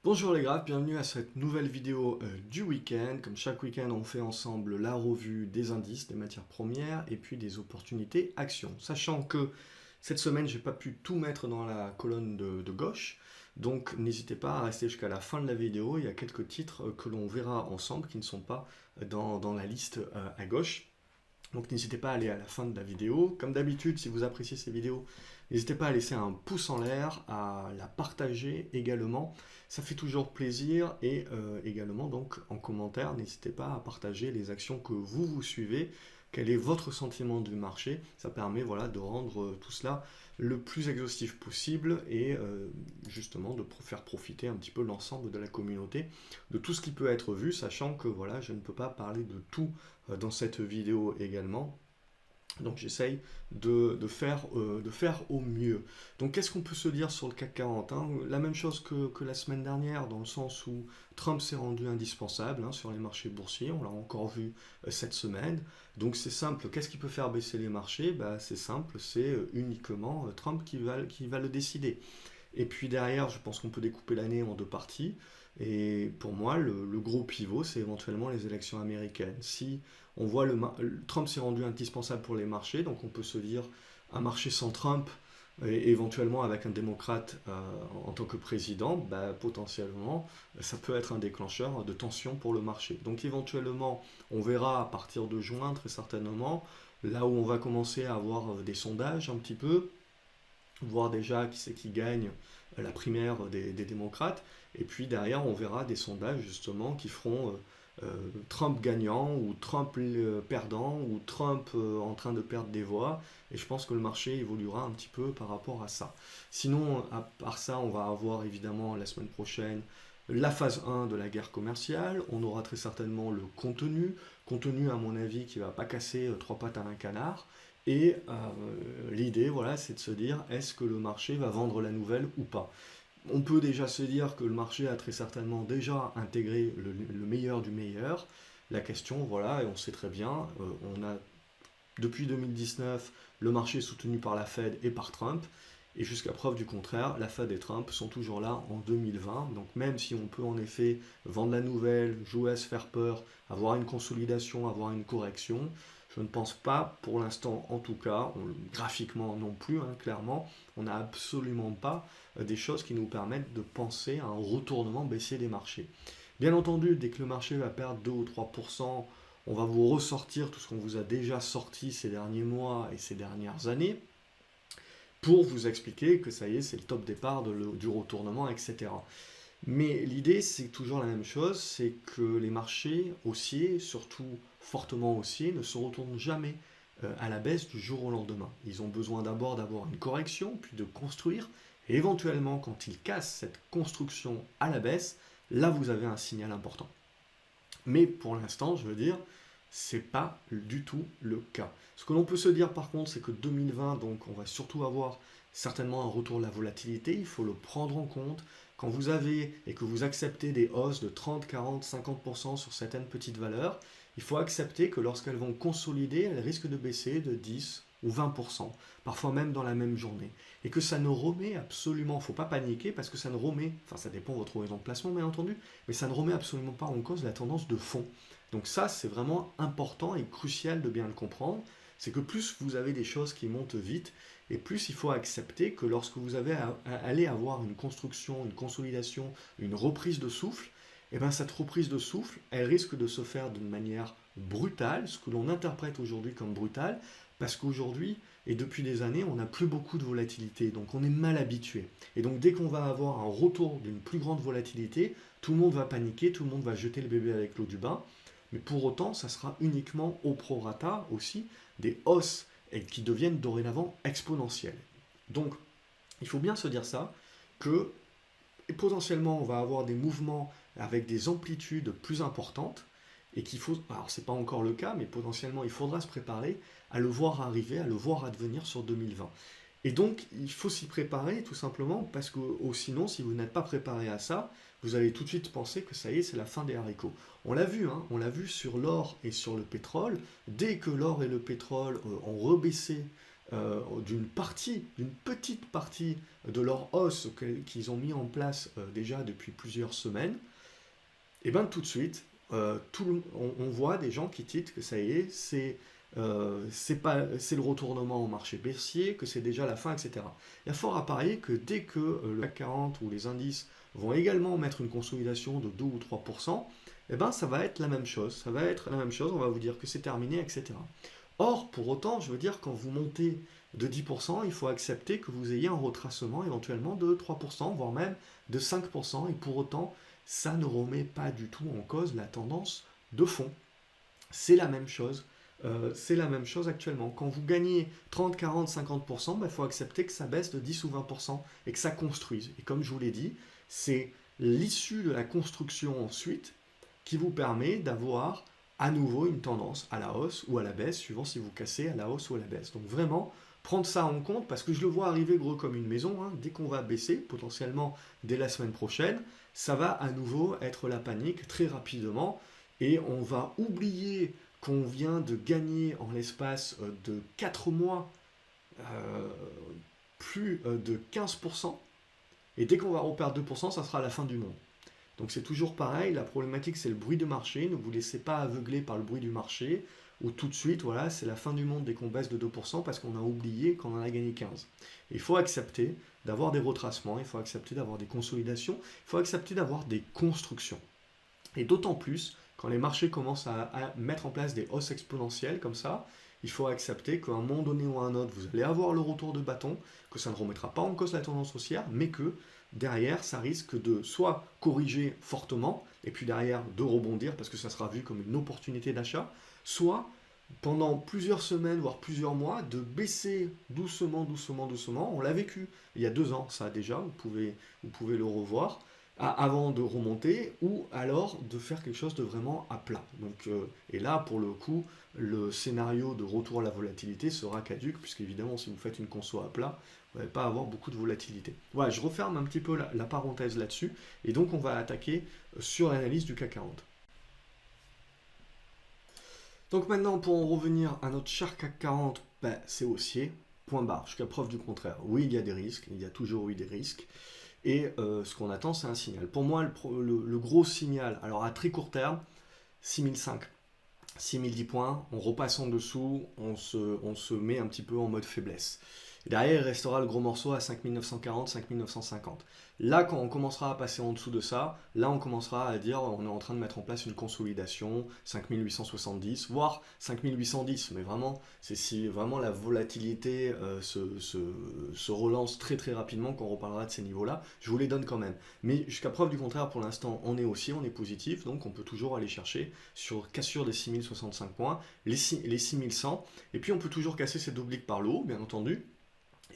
Bonjour les graphes, bienvenue à cette nouvelle vidéo du week-end. Comme chaque week-end, on fait ensemble la revue des indices, des matières premières et puis des opportunités actions. Sachant que cette semaine, j'ai pas pu tout mettre dans la colonne de gauche, donc n'hésitez pas à rester jusqu'à la fin de la vidéo. Il y a quelques titres que l'on verra ensemble qui ne sont pas dans la liste à gauche. Donc n'hésitez pas à aller à la fin de la vidéo. Comme d'habitude, si vous appréciez ces vidéos, n'hésitez pas à laisser un pouce en l'air, à la partager également. Ça fait toujours plaisir et également donc en commentaire, n'hésitez pas à partager les actions que vous suivez. Quel est votre sentiment du marché? Ça permet voilà, de rendre tout cela le plus exhaustif possible et justement de faire profiter un petit peu l'ensemble de la communauté de tout ce qui peut être vu, sachant que voilà, je ne peux pas parler de tout dans cette vidéo également. Donc j'essaye de faire au mieux. Donc qu'est-ce qu'on peut se dire sur le CAC 40 hein? La même chose que la semaine dernière, dans le sens où Trump s'est rendu indispensable hein, sur les marchés boursiers, on l'a encore vu cette semaine. Donc c'est simple, qu'est-ce qui peut faire baisser les marchés? C'est simple, c'est uniquement Trump qui va le décider. Et puis derrière, je pense qu'on peut découper l'année en deux parties. Et pour moi, le gros pivot, c'est éventuellement les élections américaines. Si on voit Trump s'est rendu indispensable pour les marchés, donc on peut se dire un marché sans Trump, et éventuellement avec un démocrate en tant que président, potentiellement, ça peut être un déclencheur de tension pour le marché. Donc éventuellement, on verra à partir de juin, très certainement, là où on va commencer à avoir des sondages un petit peu, voir déjà qui c'est qui gagne la primaire des démocrates. Et puis derrière, on verra des sondages justement qui feront Trump gagnant ou Trump perdant ou Trump en train de perdre des voix. Et je pense que le marché évoluera un petit peu par rapport à ça. Sinon, à part ça, on va avoir évidemment la semaine prochaine la phase 1 de la guerre commerciale. On aura très certainement le contenu. Contenu, à mon avis, qui ne va pas casser trois pattes à un canard. Et l'idée, voilà, c'est de se dire, est-ce que le marché va vendre la nouvelle ou pas? On peut déjà se dire que le marché a très certainement déjà intégré le meilleur du meilleur. La question, voilà, et on sait très bien, on a depuis 2019, le marché est soutenu par la Fed et par Trump. Et jusqu'à preuve du contraire, la Fed et Trump sont toujours là en 2020. Donc même si on peut en effet vendre la nouvelle, jouer à se faire peur, avoir une consolidation, avoir une correction, je ne pense pas, pour l'instant en tout cas, graphiquement non plus, hein, clairement, on n'a absolument pas des choses qui nous permettent de penser à un retournement baissier des marchés. Bien entendu, dès que le marché va perdre 2 ou 3%, on va vous ressortir tout ce qu'on vous a déjà sorti ces derniers mois et ces dernières années pour vous expliquer que ça y est, c'est le top départ du retournement, etc. Mais l'idée, c'est toujours la même chose, c'est que les marchés haussiers, surtout fortement haussiers, ne se retournent jamais à la baisse du jour au lendemain. Ils ont besoin d'abord d'avoir une correction, puis de construire, et éventuellement, quand ils cassent cette construction à la baisse, là, vous avez un signal important. Mais pour l'instant, je veux dire, c'est pas du tout le cas. Ce que l'on peut se dire par contre, c'est que 2020, donc on va surtout avoir certainement un retour de la volatilité, il faut le prendre en compte. Quand vous avez et que vous acceptez des hausses de 30, 40, 50% sur certaines petites valeurs, il faut accepter que lorsqu'elles vont consolider, elles risquent de baisser de 10 ou 20%, parfois même dans la même journée. Et que ça ne remet absolument, il ne faut pas paniquer parce que ça ne remet, enfin ça dépend de votre horizon de placement bien entendu, mais ça ne remet absolument pas en cause la tendance de fond. Donc ça, c'est vraiment important et crucial de bien le comprendre. C'est que plus vous avez des choses qui montent vite, et plus il faut accepter que lorsque vous allez avoir une construction, une consolidation, une reprise de souffle, et bien cette reprise de souffle, elle risque de se faire d'une manière brutale, ce que l'on interprète aujourd'hui comme brutal, parce qu'aujourd'hui, et depuis des années, on n'a plus beaucoup de volatilité, donc on est mal habitué. Et donc dès qu'on va avoir un retour d'une plus grande volatilité, tout le monde va paniquer, tout le monde va jeter le bébé avec l'eau du bain, mais pour autant, ça sera uniquement au prorata aussi des hausses et qui deviennent dorénavant exponentielles. Donc, il faut bien se dire ça, que potentiellement on va avoir des mouvements avec des amplitudes plus importantes et qu'il faut, alors c'est pas encore le cas, mais potentiellement il faudra se préparer à le voir arriver, à le voir advenir sur 2020. Et donc, il faut s'y préparer tout simplement parce que sinon, si vous n'êtes pas préparé à ça, vous allez tout de suite penser que ça y est, c'est la fin des haricots. On l'a vu, hein, on l'a vu sur l'or et sur le pétrole. Dès que l'or et le pétrole ont rebaissé d'une petite partie de leur hausse qu'ils ont mis en place déjà depuis plusieurs semaines, et bien tout de suite, on voit des gens qui titrent que ça y est, c'est le retournement au marché baissier, que c'est déjà la fin, etc. Il y a fort à parier que dès que le CAC 40 ou les indices vont également mettre une consolidation de 2 ou 3%, eh ben, ça va être la même chose. Ça va être la même chose, on va vous dire que c'est terminé, etc. Or, pour autant, je veux dire, quand vous montez de 10%, il faut accepter que vous ayez un retracement éventuellement de 3%, voire même de 5%, et pour autant, ça ne remet pas du tout en cause la tendance de fond. C'est la même chose. C'est la même chose actuellement. Quand vous gagnez 30, 40, 50%, il faut accepter que ça baisse de 10 ou 20% et que ça construise. Et comme je vous l'ai dit, c'est l'issue de la construction ensuite qui vous permet d'avoir à nouveau une tendance à la hausse ou à la baisse, suivant si vous cassez à la hausse ou à la baisse. Donc vraiment, prendre ça en compte, parce que je le vois arriver gros comme une maison, hein, dès qu'on va baisser, potentiellement dès la semaine prochaine, ça va à nouveau être la panique très rapidement, et on va oublier qu'on vient de gagner en l'espace de 4 mois plus de 15%, et dès qu'on va reperdre 2%, ça sera la fin du monde. Donc c'est toujours pareil, la problématique c'est le bruit de marché, ne vous laissez pas aveugler par le bruit du marché, ou tout de suite, voilà, c'est la fin du monde dès qu'on baisse de 2% parce qu'on a oublié qu'on en a gagné 15. Il faut accepter d'avoir des retracements, il faut accepter d'avoir des consolidations, il faut accepter d'avoir des constructions. Et d'autant plus, quand les marchés commencent à mettre en place des hausses exponentielles comme ça, il faut accepter qu'à un moment donné ou à un autre, vous allez avoir le retour de bâton, que ça ne remettra pas en cause la tendance haussière, mais que derrière, ça risque de soit corriger fortement, et puis derrière de rebondir, parce que ça sera vu comme une opportunité d'achat, soit pendant plusieurs semaines, voire plusieurs mois, de baisser doucement, doucement, doucement. On l'a vécu il y a 2 ans, ça déjà, vous pouvez le revoir, avant de remonter, ou alors de faire quelque chose de vraiment à plat. Donc, et là, pour le coup, le scénario de retour à la volatilité sera caduque, puisqu'évidemment, si vous faites une conso à plat, vous n'allez pas avoir beaucoup de volatilité. Voilà, je referme un petit peu la parenthèse là-dessus, et donc on va attaquer sur l'analyse du CAC 40. Donc maintenant, pour en revenir à notre cher CAC 40, c'est haussier, point barre, jusqu'à preuve du contraire. Oui, il y a des risques, il y a toujours eu des risques, et ce qu'on attend, c'est un signal. Pour moi, le gros signal, alors à très court terme, 6005. 6010 points, on repasse en dessous, on se met un petit peu en mode faiblesse. Et derrière, il restera le gros morceau à 5940, 5950. Là, quand on commencera à passer en dessous de ça, là, on commencera à dire on est en train de mettre en place une consolidation, 5870, voire 5810. Mais vraiment, c'est si vraiment la volatilité se relance très très rapidement qu'on reparlera de ces niveaux-là. Je vous les donne quand même. Mais jusqu'à preuve du contraire, pour l'instant, on est haussier, on est positif, donc on peut toujours aller chercher sur cassure des 6065 points, les 6100, et puis on peut toujours casser cette oblique par le haut, bien entendu,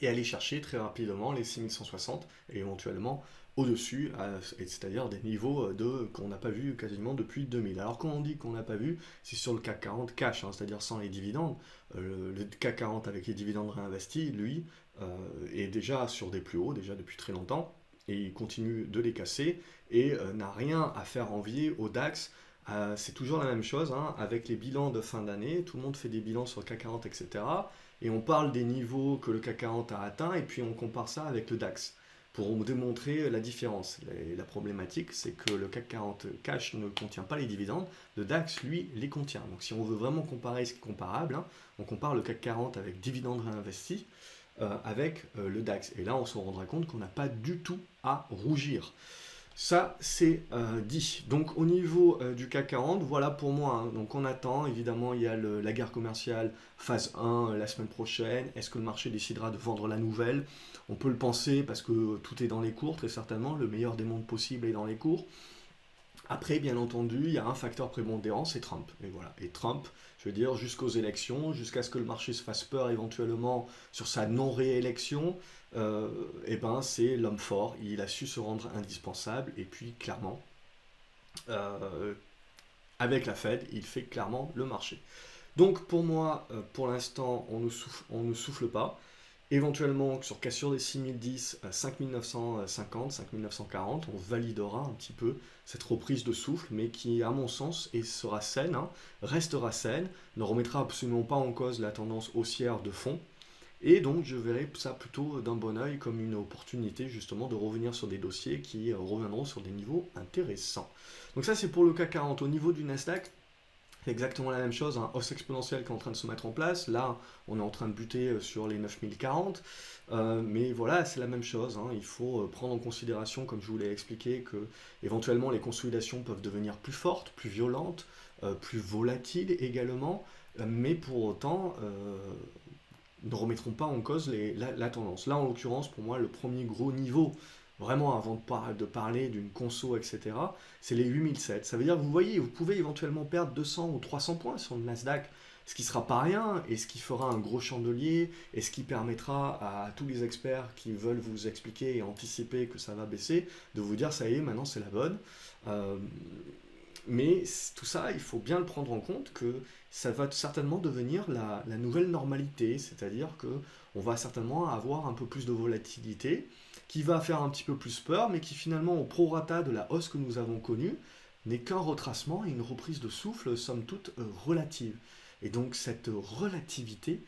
et aller chercher très rapidement les 6160 et éventuellement au-dessus, c'est-à-dire des niveaux qu'on n'a pas vu quasiment depuis 2000. Alors quand on dit qu'on n'a pas vu, c'est sur le CAC 40 cash, hein, c'est-à-dire sans les dividendes. Le CAC 40 avec les dividendes réinvestis, lui, est déjà sur des plus hauts, déjà depuis très longtemps, et il continue de les casser, et n'a rien à faire envier au DAX. C'est toujours la même chose, hein, avec les bilans de fin d'année, tout le monde fait des bilans sur le CAC 40, etc. Et on parle des niveaux que le CAC 40 a atteints, et puis on compare ça avec le DAX, pour démontrer la différence. Et la problématique, c'est que le CAC 40 cash ne contient pas les dividendes, le DAX, lui, les contient. Donc si on veut vraiment comparer ce qui est comparable, hein, on compare le CAC 40 avec dividendes réinvestis, avec le DAX. Et là, on se rendra compte qu'on n'a pas du tout à rougir. Ça, c'est dit. Donc, au niveau du CAC 40, voilà pour moi. Hein. Donc, on attend. Évidemment, il y a la guerre commerciale phase 1 la semaine prochaine. Est-ce que le marché décidera de vendre la nouvelle? On peut le penser parce que tout est dans les cours, très certainement. Le meilleur des mondes possibles est dans les cours. Après, bien entendu, il y a un facteur prépondérant, c'est Trump. Et voilà. Et Trump, je veux dire, jusqu'aux élections, jusqu'à ce que le marché se fasse peur éventuellement sur sa non-réélection, et ben c'est l'homme fort. Il a su se rendre indispensable. Et puis, clairement, avec la Fed, il fait clairement le marché. Donc, pour moi, pour l'instant, on ne souffle pas. Éventuellement, sur cassure des 6010, 5950, 5940, on validera un petit peu cette reprise de souffle, mais qui, à mon sens, sera saine, hein, restera saine, ne remettra absolument pas en cause la tendance haussière de fond, Et donc je verrai ça plutôt d'un bon oeil comme une opportunité justement de revenir sur des dossiers qui reviendront sur des niveaux intéressants. Donc ça c'est pour le CAC 40. Au niveau du Nasdaq, c'est exactement la même chose, un hausse exponentielle qui est en train de se mettre en place. Là, on est en train de buter sur les 9040. Mais voilà, c'est la même chose, hein. Il faut prendre en considération, comme je vous l'ai expliqué, que éventuellement les consolidations peuvent devenir plus fortes, plus violentes, plus volatiles également. Mais pour autant, ne remettront pas en cause la tendance. Là, en l'occurrence, pour moi, le premier gros niveau, vraiment avant de parler d'une conso, etc., c'est les 8007. Ça veut dire que vous voyez, vous pouvez éventuellement perdre 200 ou 300 points sur le Nasdaq, ce qui sera pas rien, et ce qui fera un gros chandelier, et ce qui permettra à tous les experts qui veulent vous expliquer et anticiper que ça va baisser, de vous dire, ça y est, maintenant c'est la bonne. Euh, mais tout ça, il faut bien le prendre en compte que ça va certainement devenir la nouvelle normalité, c'est-à-dire que on va certainement avoir un peu plus de volatilité, qui va faire un petit peu plus peur, mais qui finalement, au prorata de la hausse que nous avons connue, n'est qu'un retracement et une reprise de souffle, somme toute, relative. Et donc cette relativité,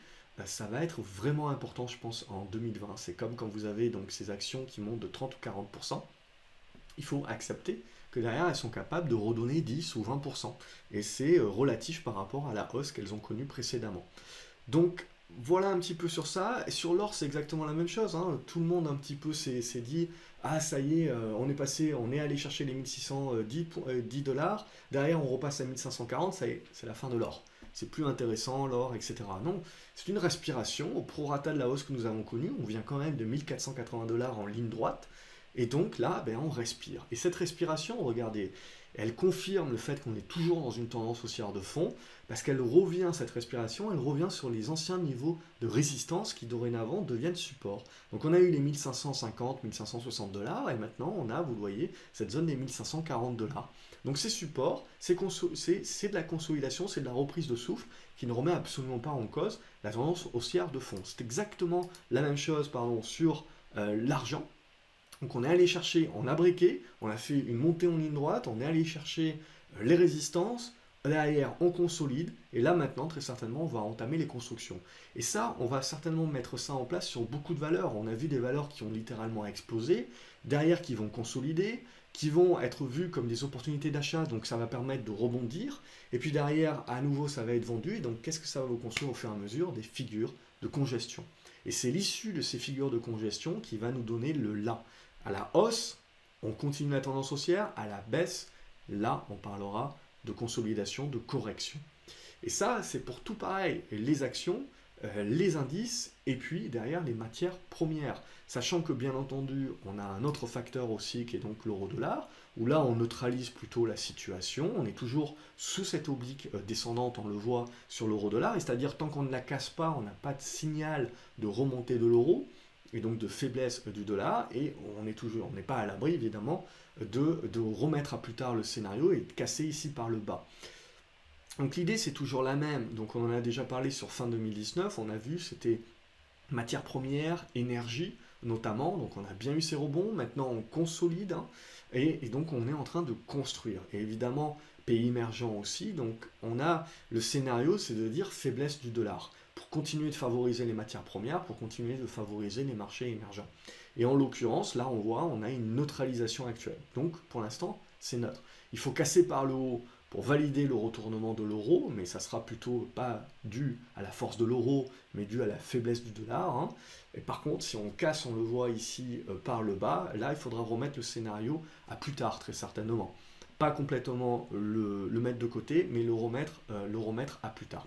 ça va être vraiment important, je pense, en 2020. C'est comme quand vous avez donc ces actions qui montent de 30 ou 40%. Il faut accepter que derrière, elles sont capables de redonner 10 ou 20%. Et c'est relatif par rapport à la hausse qu'elles ont connue précédemment. Donc, voilà un petit peu sur ça. Et sur l'or, c'est exactement la même chose, hein. Tout le monde un petit peu s'est dit, ah ça y est, on est allé chercher les 1610 dollars. Derrière, on repasse à 1540, ça y est, c'est la fin de l'or. C'est plus intéressant, l'or, etc. Non, c'est une respiration au prorata de la hausse que nous avons connue. On vient quand même de 1480 dollars en ligne droite. Et donc là, ben, on respire. Et cette respiration, regardez, elle confirme le fait qu'on est toujours dans une tendance haussière de fond, parce qu'elle revient, cette respiration, elle revient sur les anciens niveaux de résistance qui dorénavant deviennent support. Donc on a eu les 1550, 1560 dollars, et maintenant on a, vous le voyez, cette zone des 1540 dollars. Donc c'est support, c'est de la consolidation, c'est de la reprise de souffle qui ne remet absolument pas en cause la tendance haussière de fond. C'est exactement la même chose sur l'argent. Donc on est allé chercher, on a briqué, on a fait une montée en ligne droite, on est allé chercher les résistances, derrière on consolide, et là maintenant très certainement on va entamer les constructions. Et ça, on va certainement mettre ça en place sur beaucoup de valeurs. On a vu des valeurs qui ont littéralement explosé, derrière qui vont consolider, qui vont être vues comme des opportunités d'achat, donc ça va permettre de rebondir, et puis derrière à nouveau ça va être vendu, et donc qu'est-ce que ça va vous construire au fur et à mesure? Des figures de congestion. Et c'est l'issue de ces figures de congestion qui va nous donner le là. À la hausse, on continue la tendance haussière. À la baisse, là, on parlera de consolidation, de correction. Et ça, c'est pour tout pareil. Les actions, les indices, et puis derrière les matières premières. Sachant que, bien entendu, on a un autre facteur aussi qui est donc l'euro-dollar, où là, on neutralise plutôt la situation. On est toujours sous cette oblique descendante, on le voit sur l'euro-dollar. C'est-à-dire, tant qu'on ne la casse pas, on n'a pas de signal de remontée de l'euro et donc de faiblesse du dollar, et on n'est pas à l'abri évidemment de remettre à plus tard le scénario et de casser ici par le bas. Donc l'idée c'est toujours la même, donc on en a déjà parlé sur fin 2019, on a vu c'était matières premières, énergie notamment, donc on a bien eu ces rebonds, maintenant on consolide, hein, et donc on est en train de construire. Et évidemment, pays émergents aussi, donc on a le scénario, c'est de dire faiblesse du dollar, pour continuer de favoriser les matières premières, pour continuer de favoriser les marchés émergents. Et en l'occurrence, là on voit, on a une neutralisation actuelle. Donc pour l'instant, c'est neutre. Il faut casser par le haut pour valider le retournement de l'euro, mais ça sera plutôt pas dû à la force de l'euro, mais dû à la faiblesse du dollar, hein. Et par contre, si on casse, on le voit ici par le bas, là il faudra remettre le scénario à plus tard, très certainement. Pas complètement le mettre de côté, mais le remettre à plus tard.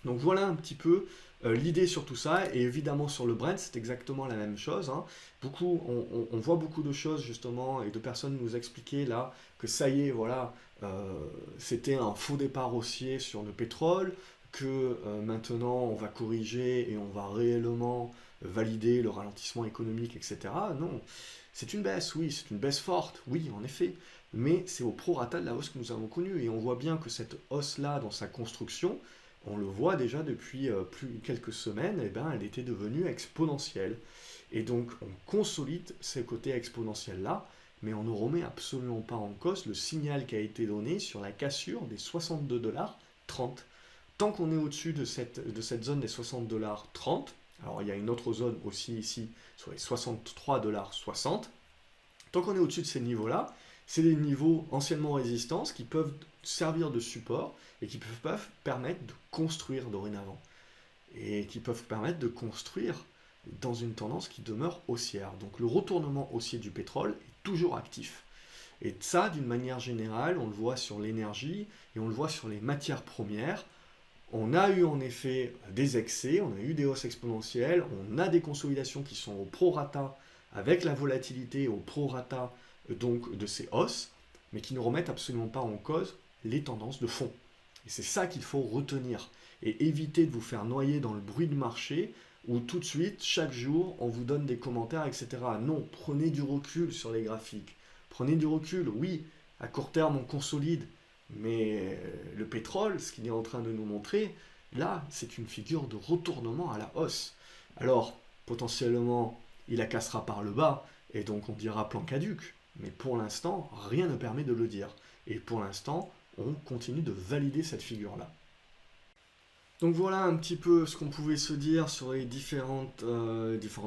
Donc voilà un petit peu l'idée sur tout ça, et évidemment sur le Brent, c'est exactement la même chose, hein. On voit beaucoup de choses justement, et de personnes nous expliquer là que ça y est, voilà, c'était un faux départ haussier sur le pétrole, que maintenant on va corriger et on va réellement valider le ralentissement économique, etc. Non, c'est une baisse, oui, c'est une baisse forte, oui, en effet, mais c'est au prorata de la hausse que nous avons connue, et on voit bien que cette hausse-là, dans sa construction, on le voit déjà depuis quelques semaines, et ben, elle était devenue exponentielle. Et donc on consolide ces côtés exponentiels-là, mais on ne remet absolument pas en cause le signal qui a été donné sur la cassure des 62 dollars 30. Tant qu'on est au-dessus de cette zone des 60 dollars 30, Alors il y a une autre zone aussi ici sur les 63,60 $. Tant qu'on est au-dessus de ces niveaux-là, c'est des niveaux anciennement résistance qui peuvent servir de support et qui peuvent permettre de construire dorénavant. Et qui peuvent permettre de construire dans une tendance qui demeure haussière. Donc le retournement haussier du pétrole est toujours actif. Et ça, d'une manière générale, on le voit sur l'énergie et on le voit sur les matières premières. On a eu en effet des excès, on a eu des hausses exponentielles, on a des consolidations qui sont au prorata avec la volatilité, au prorata donc de ces hausses, mais qui ne remettent absolument pas en cause les tendances de fond. Et c'est ça qu'il faut retenir et éviter de vous faire noyer dans le bruit de marché où tout de suite, chaque jour, on vous donne des commentaires, etc. Non, prenez du recul sur les graphiques. Prenez du recul, oui, à court terme, on consolide, mais le pétrole, ce qu'il est en train de nous montrer, là, c'est une figure de retournement à la hausse. Alors, potentiellement, il la cassera par le bas, et donc on dira plan caduc. Mais pour l'instant, rien ne permet de le dire. Et pour l'instant, on continue de valider cette figure-là. Donc voilà un petit peu ce qu'on pouvait se dire sur les différentes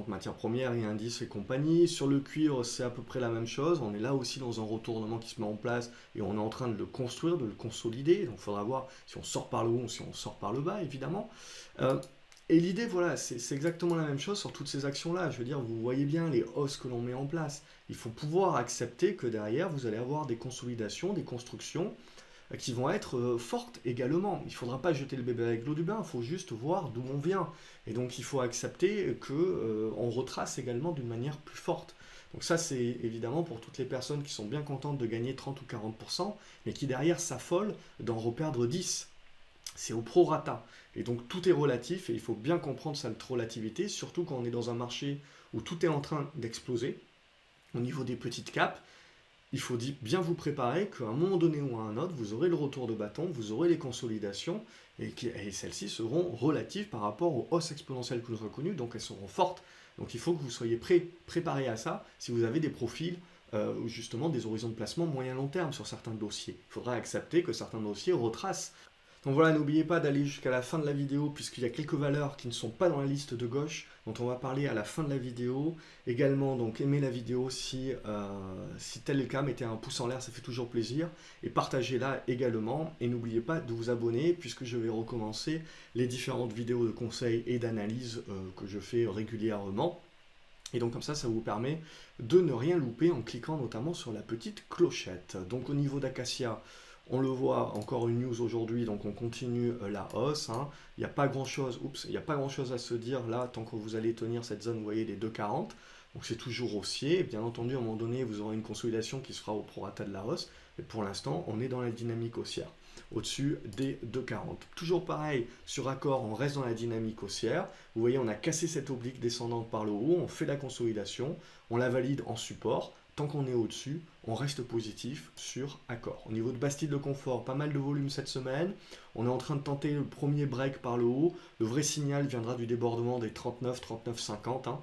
matières premières et indices et compagnie. Sur le cuivre, c'est à peu près la même chose. On est là aussi dans un retournement qui se met en place et on est en train de le construire, de le consolider. Donc il faudra voir si on sort par le haut ou si on sort par le bas, évidemment. Et l'idée, voilà, c'est exactement la même chose sur toutes ces actions-là. Je veux dire, vous voyez bien les hausses que l'on met en place. Il faut pouvoir accepter que derrière, vous allez avoir des consolidations, des constructions qui vont être fortes également. Il ne faudra pas jeter le bébé avec l'eau du bain, il faut juste voir d'où on vient. Et donc il faut accepter qu'on retrace également d'une manière plus forte. Donc ça c'est évidemment pour toutes les personnes qui sont bien contentes de gagner 30 ou 40%, mais qui derrière s'affolent d'en reperdre 10. C'est au prorata. Et donc tout est relatif et il faut bien comprendre cette relativité, surtout quand on est dans un marché où tout est en train d'exploser au niveau des petites capes. Il faut bien vous préparer qu'à un moment donné ou à un autre, vous aurez le retour de bâton, vous aurez les consolidations, et celles-ci seront relatives par rapport aux hausses exponentielles que nous avons connues, donc elles seront fortes. Donc il faut que vous soyez préparé à ça si vous avez des profils ou justement des horizons de placement moyen-long terme sur certains dossiers. Il faudra accepter que certains dossiers retracent. Donc voilà, n'oubliez pas d'aller jusqu'à la fin de la vidéo puisqu'il y a quelques valeurs qui ne sont pas dans la liste de gauche dont on va parler à la fin de la vidéo. Également, donc aimez la vidéo si tel est le cas, mettez un pouce en l'air, ça fait toujours plaisir. Et partagez-la également. Et n'oubliez pas de vous abonner puisque je vais recommencer les différentes vidéos de conseils et d'analyse que je fais régulièrement. Et donc comme ça vous permet de ne rien louper en cliquant notamment sur la petite clochette. Donc au niveau d'Acacia, on le voit, encore une news aujourd'hui, donc on continue la hausse. Il n'y a pas grand-chose à se dire là, tant que vous allez tenir cette zone, vous voyez, les 2,40. Donc c'est toujours haussier. Bien entendu, à un moment donné, vous aurez une consolidation qui se fera au prorata de la hausse. Mais pour l'instant, on est dans la dynamique haussière, au-dessus des 2,40. Toujours pareil, sur accord, on reste dans la dynamique haussière. Vous voyez, on a cassé cette oblique descendante par le haut, on fait la consolidation, on la valide en support. Tant qu'on est au-dessus, on reste positif sur accord. Au niveau de Bastille de Confort, pas mal de volume cette semaine. On est en train de tenter le premier break par le haut. Le vrai signal viendra du débordement des 39, 39,50.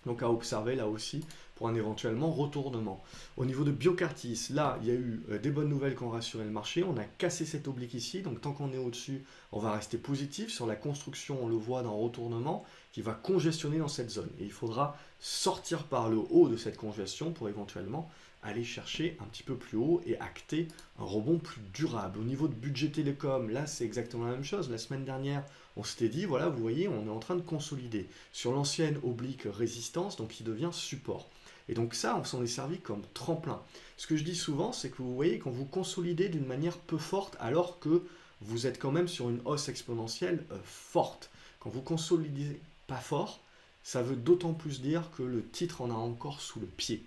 Donc à observer là aussi pour un éventuellement retournement. Au niveau de Biocartis, là, il y a eu des bonnes nouvelles qui ont rassuré le marché. On a cassé cette oblique ici. Donc tant qu'on est au-dessus, on va rester positif. Sur la construction, on le voit dans retournement qui va congestionner dans cette zone. Et il faudra sortir par le haut de cette congestion pour éventuellement aller chercher un petit peu plus haut et acter un rebond plus durable. Au niveau de budget télécom, là c'est exactement la même chose. La semaine dernière, on s'était dit, voilà, vous voyez, on est en train de consolider sur l'ancienne oblique résistance, donc qui devient support. Et donc ça, on s'en est servi comme tremplin. Ce que je dis souvent, c'est que vous voyez, quand vous consolidez d'une manière peu forte, alors que vous êtes quand même sur une hausse exponentielle forte. Quand vous consolidez pas fort, ça veut d'autant plus dire que le titre en a encore sous le pied.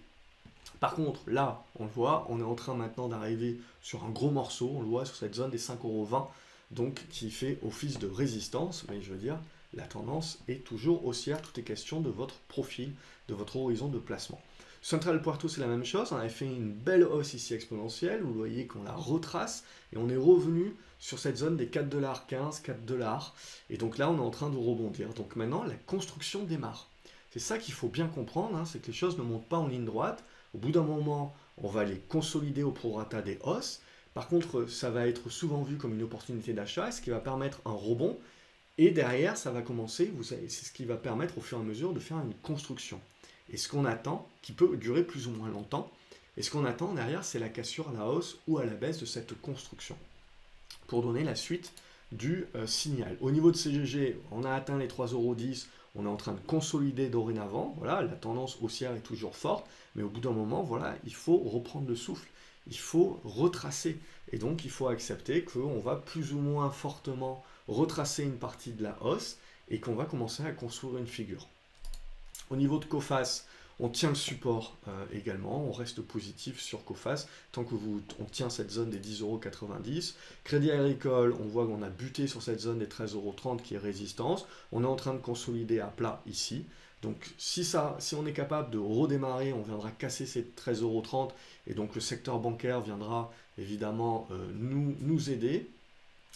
Par contre, là, on le voit, on est en train maintenant d'arriver sur un gros morceau, on le voit sur cette zone des 5,20 €, donc qui fait office de résistance, mais je veux dire, la tendance est toujours haussière, tout est question de votre profil, de votre horizon de placement. Central Puerto, c'est la même chose, on avait fait une belle hausse ici exponentielle, vous voyez qu'on la retrace, et on est revenu sur cette zone des 4,15 $, 4 $, et donc là, on est en train de rebondir. Donc maintenant, la construction démarre. C'est ça qu'il faut bien comprendre, c'est que les choses ne montent pas en ligne droite. Au bout d'un moment, on va les consolider au prorata des hausses. Par contre, ça va être souvent vu comme une opportunité d'achat, ce qui va permettre un rebond Et derrière, ça va commencer, c'est ce qui va permettre au fur et à mesure de faire une construction. Et ce qu'on attend, qui peut durer plus ou moins longtemps, et ce qu'on attend derrière, c'est la cassure à la hausse ou à la baisse de cette construction, pour donner la suite du signal. Au niveau de CGG, on a atteint les 3,10 €, on est en train de consolider dorénavant, voilà, la tendance haussière est toujours forte, mais au bout d'un moment, voilà, il faut reprendre le souffle, il faut retracer, et donc il faut accepter qu'on va plus ou moins fortement retracer une partie de la hausse, et qu'on va commencer à construire une figure. Au niveau de Coface, on tient le support également, on reste positif sur Coface tant que on tient cette zone des 10,90 €. Crédit Agricole, on voit qu'on a buté sur cette zone des 13,30 € qui est résistance. On est en train de consolider à plat ici. Donc si on est capable de redémarrer, on viendra casser ces 13,30 € et donc le secteur bancaire viendra évidemment nous aider.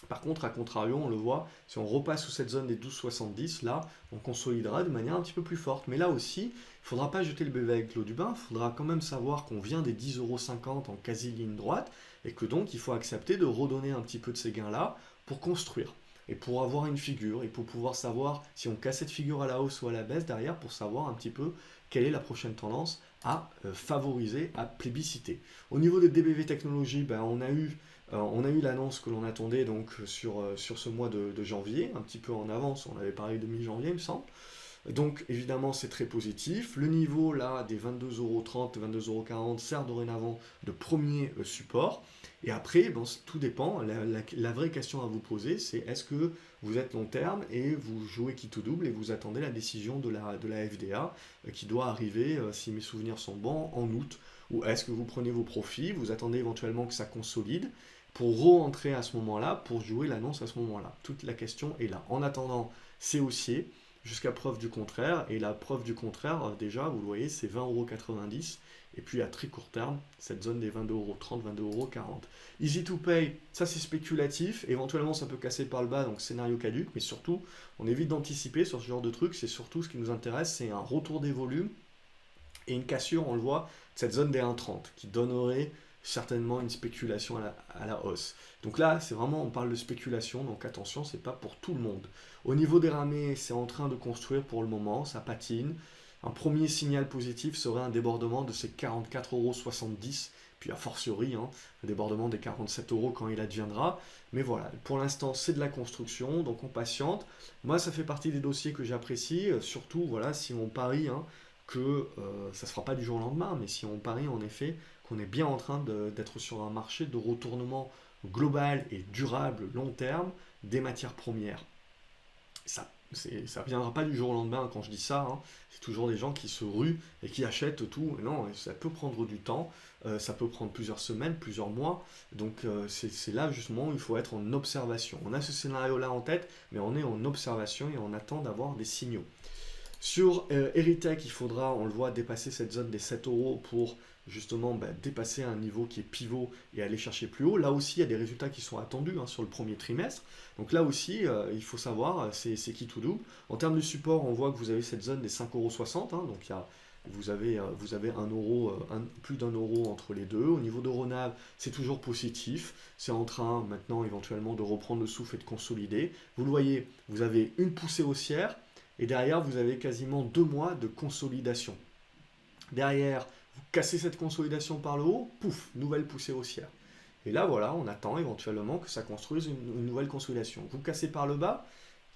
Par contre, à contrario, on le voit, si on repasse sous cette zone des 12,70, là, on consolidera de manière un petit peu plus forte. Mais là aussi, il ne faudra pas jeter le bébé avec l'eau du bain, il faudra quand même savoir qu'on vient des 10,50 € en quasi-ligne droite, et que donc il faut accepter de redonner un petit peu de ces gains-là pour construire, et pour avoir une figure, et pour pouvoir savoir si on casse cette figure à la hausse ou à la baisse derrière, pour savoir un petit peu quelle est la prochaine tendance à favoriser, à plébisciter. Au niveau des DBV technologies, ben, on a eu l'annonce que l'on attendait donc sur ce mois de janvier, un petit peu en avance, on avait parlé de mi-janvier il me semble. Donc évidemment c'est très positif. Le niveau là des 22,30 €, 22,40 € sert dorénavant de premier support. Et après, bon, tout dépend. La vraie question à vous poser, c'est est-ce que vous êtes long terme et vous jouez qui tout double et vous attendez la décision de la FDA qui doit arriver, si mes souvenirs sont bons, en août. Ou est-ce que vous prenez vos profits, vous attendez éventuellement que ça consolide pour re-entrer à ce moment-là, pour jouer l'annonce à ce moment-là. Toute la question est là. En attendant, c'est haussier, jusqu'à preuve du contraire, et la preuve du contraire, déjà, vous le voyez, c'est 20,90 €, et puis à très court terme, cette zone des 22,30 €, 22,40 €. Easy to pay, ça c'est spéculatif, éventuellement ça peut casser par le bas, donc scénario caduc, mais surtout, on évite d'anticiper sur ce genre de truc, c'est surtout ce qui nous intéresse, c'est un retour des volumes, et une cassure, on le voit, de cette zone des 1,30, qui donnerait certainement une spéculation à la hausse. Donc là, c'est vraiment, on parle de spéculation, donc attention, c'est pas pour tout le monde. Au niveau des ramés, c'est en train de construire pour le moment, ça patine. Un premier signal positif serait un débordement de ces 44,70 €, puis a fortiori, un débordement des 47 € quand il adviendra. Mais voilà, pour l'instant, c'est de la construction, donc on patiente. Moi, ça fait partie des dossiers que j'apprécie, surtout, voilà, si on parie, que ça ne se fera pas du jour au lendemain, mais si on parie en effet qu'on est bien en train d'être sur un marché de retournement global et durable long terme des matières premières. Ça ne viendra pas du jour au lendemain quand je dis ça, c'est toujours des gens qui se ruent et qui achètent tout. Non, ça peut prendre du temps, ça peut prendre plusieurs semaines, plusieurs mois, donc c'est là justement où il faut être en observation. On a ce scénario-là en tête, mais on est en observation et on attend d'avoir des signaux. Sur Erytech, il faudra, on le voit, dépasser cette zone des 7 € pour justement dépasser un niveau qui est pivot et aller chercher plus haut. Là aussi, il y a des résultats qui sont attendus sur le premier trimestre. Donc là aussi, il faut savoir, c'est qui tout double. En termes de support, on voit que vous avez cette zone des 5,60 €. Donc vous avez 1 €, plus d'1 € entre les deux. Au niveau de Ronav, c'est toujours positif. C'est en train maintenant éventuellement de reprendre le souffle et de consolider. Vous le voyez, vous avez une poussée haussière. Et derrière, vous avez quasiment 2 mois de consolidation. Derrière, vous cassez cette consolidation par le haut, pouf, nouvelle poussée haussière. Et là, voilà, on attend éventuellement que ça construise une nouvelle consolidation. Vous cassez par le bas,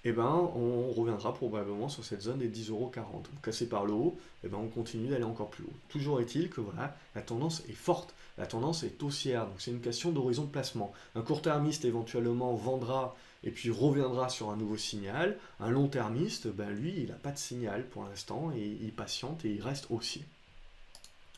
on reviendra probablement sur cette zone des 10,40 €. Vous cassez par le haut, on continue d'aller encore plus haut. Toujours est-il que voilà, la tendance est forte, la tendance est haussière, donc c'est une question d'horizon de placement. Un court-termiste éventuellement vendra et puis reviendra sur un nouveau signal. Un long-termiste, lui, il n'a pas de signal pour l'instant et il patiente et il reste haussier.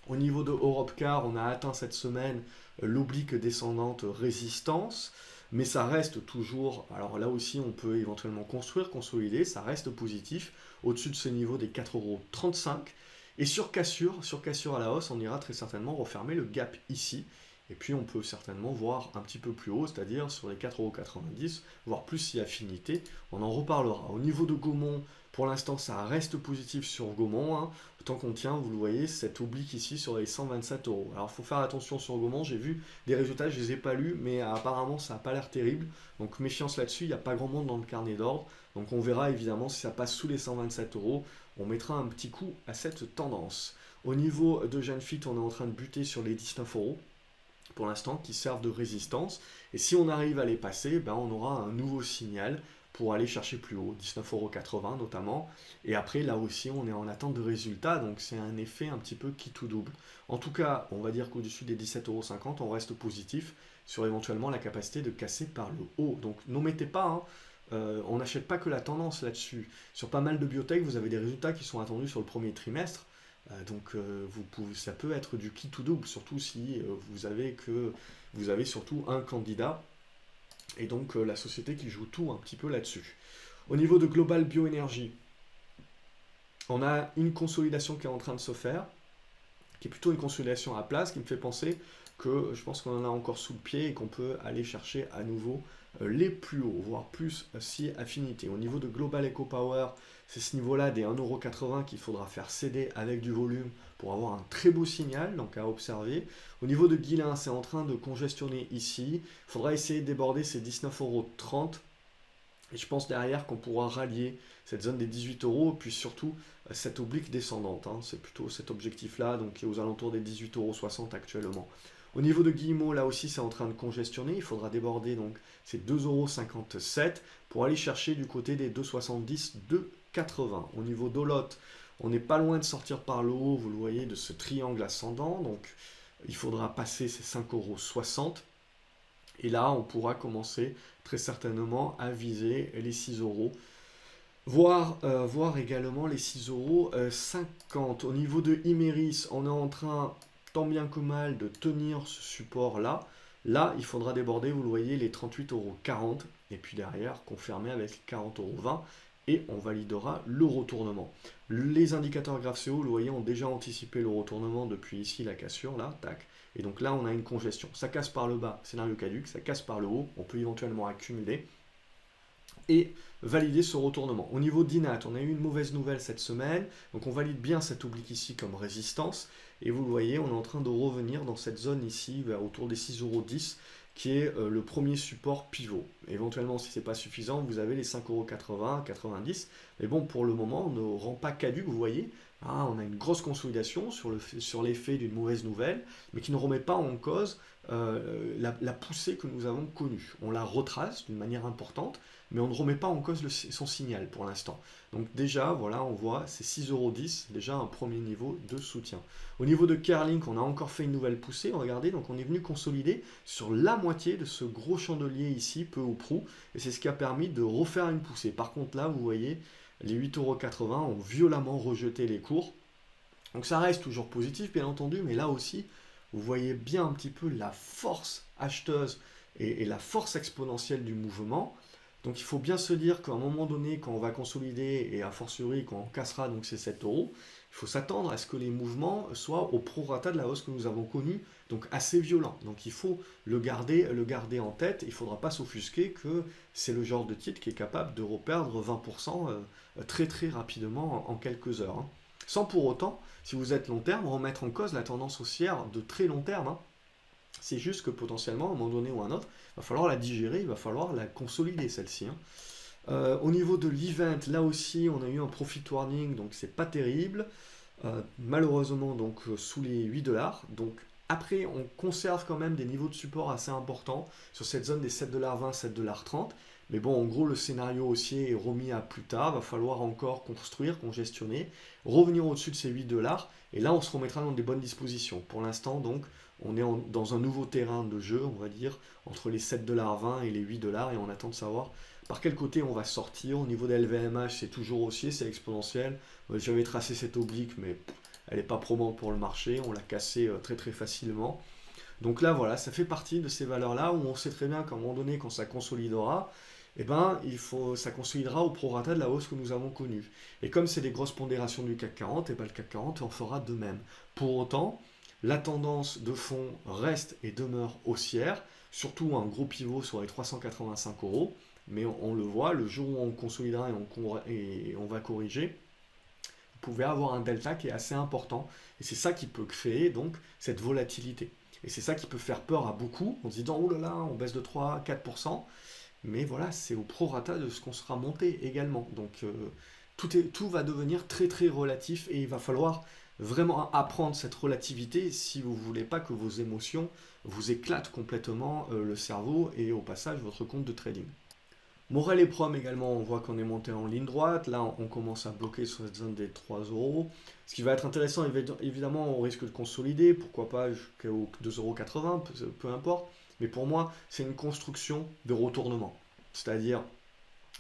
Au niveau de Europcar, on a atteint cette semaine l'oblique descendante résistance, mais ça reste toujours, alors là aussi on peut éventuellement construire, consolider, ça reste positif, au-dessus de ce niveau des 4,35 €. Et sur cassure à la hausse, on ira très certainement refermer le gap ici, et puis on peut certainement voir un petit peu plus haut, c'est-à-dire sur les 4,90 €, voire plus si affinité, on en reparlera. Au niveau de Gaumont, pour l'instant ça reste positif sur Gaumont, tant qu'on tient, vous le voyez, cet oblique ici sur les 127 euros. Alors, il faut faire attention sur Gaumont. J'ai vu des résultats, je ne les ai pas lus, mais apparemment, ça n'a pas l'air terrible. Donc, méfiance là-dessus. Il n'y a pas grand monde dans le carnet d'ordre. Donc, on verra évidemment si ça passe sous les 127 euros. On mettra un petit coup à cette tendance. Au niveau de Genfit, on est en train de buter sur les 19 euros pour l'instant, qui servent de résistance. Et si on arrive à les passer, ben, on aura un nouveau signal pour aller chercher plus haut, 19,80 € notamment. Et après, là aussi, on est en attente de résultats, donc c'est un effet un petit peu qui tout double. En tout cas, on va dire qu'au-dessus des 17,50 €, on reste positif sur éventuellement la capacité de casser par le haut. Donc n'omettez pas, hein, on n'achète pas que la tendance là-dessus. Sur pas mal de biotech, vous avez des résultats qui sont attendus sur le premier trimestre. Ça peut être du qui tout double, surtout si vous avez surtout un candidat et donc la société qui joue tout un petit peu là-dessus. Au niveau de Global Bioénergie, on a une consolidation qui est en train de se faire, qui est plutôt une consolidation à plat, ce qui me fait penser que je pense qu'on en a encore sous le pied et qu'on peut aller chercher à nouveau les plus hauts, voire plus si affinité. Au niveau de Global Eco Power, c'est ce niveau-là des 1,80 € qu'il faudra faire céder avec du volume pour avoir un très beau signal, donc à observer. Au niveau de Guilin, c'est en train de congestionner ici. Il faudra essayer de déborder ces 19,30 €. Et je pense derrière qu'on pourra rallier cette zone des 18 €, puis surtout cette oblique descendante. Hein. C'est plutôt cet objectif-là, donc qui est aux alentours des 18,60 € actuellement. Au niveau de Guillemot, là aussi, c'est en train de congestionner. Il faudra déborder donc ces 2,57 € pour aller chercher du côté des 2,70, 2,80. Au niveau d'Olot, on n'est pas loin de sortir par le haut, vous le voyez, de ce triangle ascendant. Donc, il faudra passer ces 5,60 €. Et là, on pourra commencer très certainement à viser les 6 €. Voir également les 6,50 €. Au niveau de Imeris, on est en train, tant bien que mal, de tenir ce support-là. Là, il faudra déborder, vous le voyez, les 38,40 €. Et puis derrière, confirmer avec 40,20 € et on validera le retournement. Les indicateurs graph CO, vous le voyez, ont déjà anticipé le retournement depuis ici, la cassure, là, tac. Et donc là, on a une congestion. Ça casse par le bas, scénario caduc, ça casse par le haut, on peut éventuellement accumuler et valider ce retournement. Au niveau d'INAT, on a eu une mauvaise nouvelle cette semaine, donc on valide bien cette oblique ici comme résistance, et vous le voyez, on est en train de revenir dans cette zone ici, autour des 6,10 €, qui est le premier support pivot. Éventuellement, si ce n'est pas suffisant, vous avez les 5,80 €, 90, mais bon, pour le moment, on ne rend pas caduc, vous voyez. Ah, on a une grosse consolidation sur l'effet d'une mauvaise nouvelle, mais qui ne remet pas en cause la poussée que nous avons connue. On la retrace d'une manière importante, mais on ne remet pas en cause son signal pour l'instant. Donc déjà, voilà, on voit, c'est 6,10 €, déjà un premier niveau de soutien. Au niveau de Kerlink, on a encore fait une nouvelle poussée, regardez, donc on est venu consolider sur la moitié de ce gros chandelier ici, peu ou prou, et c'est ce qui a permis de refaire une poussée. Par contre là, vous voyez, les 8,80 € ont violemment rejeté les cours. Donc ça reste toujours positif, bien entendu, mais là aussi, vous voyez bien un petit peu la force acheteuse et la force exponentielle du mouvement. Donc il faut bien se dire qu'à un moment donné, quand on va consolider, et a fortiori quand on cassera donc ces 7 €, il faut s'attendre à ce que les mouvements soient au prorata de la hausse que nous avons connue, donc assez violent. Donc il faut le garder en tête, il ne faudra pas s'offusquer que c'est le genre de titre qui est capable de reperdre 20% très très rapidement en quelques heures. Hein. Sans pour autant, si vous êtes long terme, remettre en cause la tendance haussière de très long terme. Hein. C'est juste que potentiellement, à un moment donné ou à un autre, il va falloir la digérer, il va falloir la consolider celle-ci. Hein. Au niveau de l'event, là aussi, on a eu un profit warning, donc c'est pas terrible. Malheureusement, donc sous les 8 $. Donc après, on conserve quand même des niveaux de support assez importants sur cette zone des 7,20 $, 7,30 $. Mais bon, en gros, le scénario haussier est remis à plus tard. Va falloir encore construire, congestionner, revenir au-dessus de ces 8 $. Et là, on se remettra dans des bonnes dispositions. Pour l'instant, donc, on est dans un nouveau terrain de jeu, on va dire, entre les 7,20 $ et les 8 $. Et on attend de savoir par quel côté on va sortir. Au niveau des LVMH, c'est toujours haussier, c'est exponentiel. J'avais tracé cette oblique, mais elle n'est pas probante pour le marché. On l'a cassée très très facilement. Donc là, voilà, ça fait partie de ces valeurs-là où on sait très bien qu'à un moment donné, quand ça consolidera, eh ben, ça consolidera au prorata de la hausse que nous avons connue. Et comme c'est des grosses pondérations du CAC 40, eh ben, le CAC 40 en fera de même. Pour autant, la tendance de fond reste et demeure haussière, surtout un gros pivot sur les 385 €. Mais on le voit, le jour où on consolidera et on va corriger, vous pouvez avoir un delta qui est assez important. Et c'est ça qui peut créer donc cette volatilité. Et c'est ça qui peut faire peur à beaucoup en se disant oh là là, on baisse de 3-4%. Mais voilà, c'est au prorata de ce qu'on sera monté également. Donc tout va devenir très très relatif et il va falloir vraiment apprendre cette relativité si vous ne voulez pas que vos émotions vous éclatent complètement le cerveau et au passage votre compte de trading. Morel et Prom également, on voit qu'on est monté en ligne droite. Là, on commence à bloquer sur cette zone des 3 euros. Ce qui va être intéressant, évidemment, on risque de consolider, pourquoi pas jusqu'aux 2,80 €, peu importe. Mais pour moi, c'est une construction de retournement. C'est-à-dire,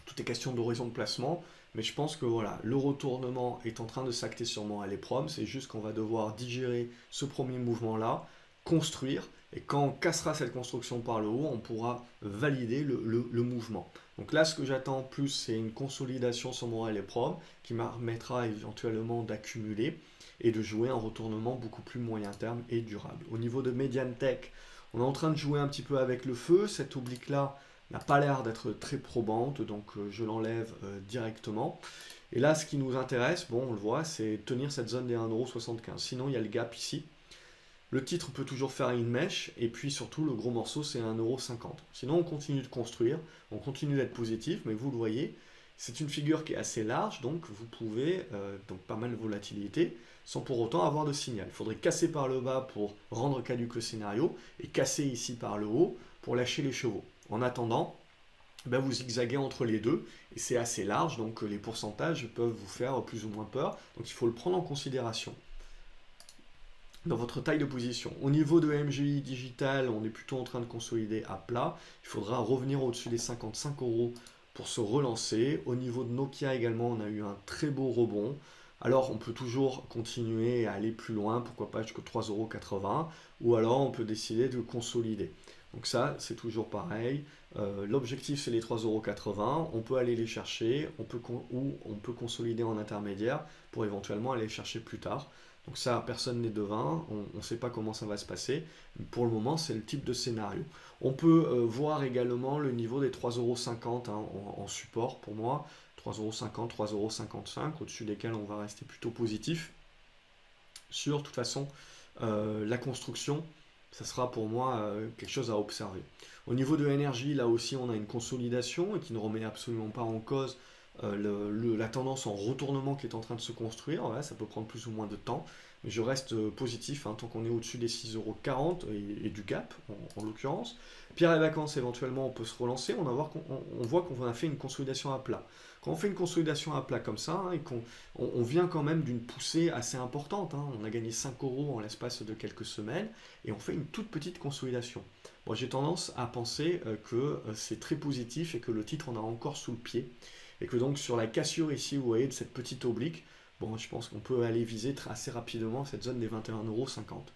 tout est question d'horizon de placement. Mais je pense que voilà, le retournement est en train de s'acter sur Morel et Prom. C'est juste qu'on va devoir digérer ce premier mouvement-là, construire. Et quand on cassera cette construction par le haut, on pourra valider le mouvement. Donc là, ce que j'attends plus, c'est une consolidation sur Morel et Prom qui me permettra éventuellement d'accumuler et de jouer un retournement beaucoup plus moyen terme et durable. Au niveau de Mediantech, on est en train de jouer un petit peu avec le feu. Cette oblique-là n'a pas l'air d'être très probante, donc je l'enlève directement. Et là, ce qui nous intéresse, bon, on le voit, c'est tenir cette zone des 1,75 €. Sinon, il y a le gap ici. Le titre peut toujours faire une mèche, et puis surtout, le gros morceau, c'est 1,50 €. Sinon, on continue de construire, on continue d'être positif, mais vous le voyez, c'est une figure qui est assez large, donc vous pouvez, donc pas mal de volatilité, sans pour autant avoir de signal. Il faudrait casser par le bas pour rendre caduc le scénario, et casser ici par le haut pour lâcher les chevaux. En attendant, ben vous zigzaguez entre les deux, et c'est assez large, donc les pourcentages peuvent vous faire plus ou moins peur, donc il faut le prendre en considération dans votre taille de position. Au niveau de MGI Digital, on est plutôt en train de consolider à plat. Il faudra revenir au-dessus des 55 € pour se relancer. Au niveau de Nokia également, on a eu un très beau rebond. Alors, on peut toujours continuer à aller plus loin, pourquoi pas jusqu'à 3,80 €, ou alors on peut décider de consolider. Donc ça, c'est toujours pareil. L'objectif, c'est les 3,80 €. On peut aller les chercher, ou on peut consolider en intermédiaire pour éventuellement aller les chercher plus tard. Donc ça, personne n'est devin, on ne sait pas comment ça va se passer. Pour le moment, c'est le type de scénario. On peut voir également le niveau des 3,50 € en support pour moi. 3,50 €, 3,55 €, au-dessus desquels on va rester plutôt positif. Sur, de toute façon, la construction, ça sera pour moi quelque chose à observer. Au niveau de l'énergie, là aussi, on a une consolidation et qui ne remet absolument pas en cause la tendance en retournement qui est en train de se construire. Voilà, ça peut prendre plus ou moins de temps, mais je reste positif tant qu'on est au-dessus des 6,40 € et du gap en l'occurrence. Pierre et vacances, éventuellement, on peut se relancer. On voit qu'on a fait une consolidation à plat. Quand on fait une consolidation à plat comme ça, et qu'on vient quand même d'une poussée assez importante, on a gagné 5 € en l'espace de quelques semaines, et on fait une toute petite consolidation. Bon, j'ai tendance à penser que c'est très positif et que le titre en a encore sous le pied. Et que donc sur la cassure ici, vous voyez, de cette petite oblique, bon, je pense qu'on peut aller viser assez rapidement cette zone des 21,50 €.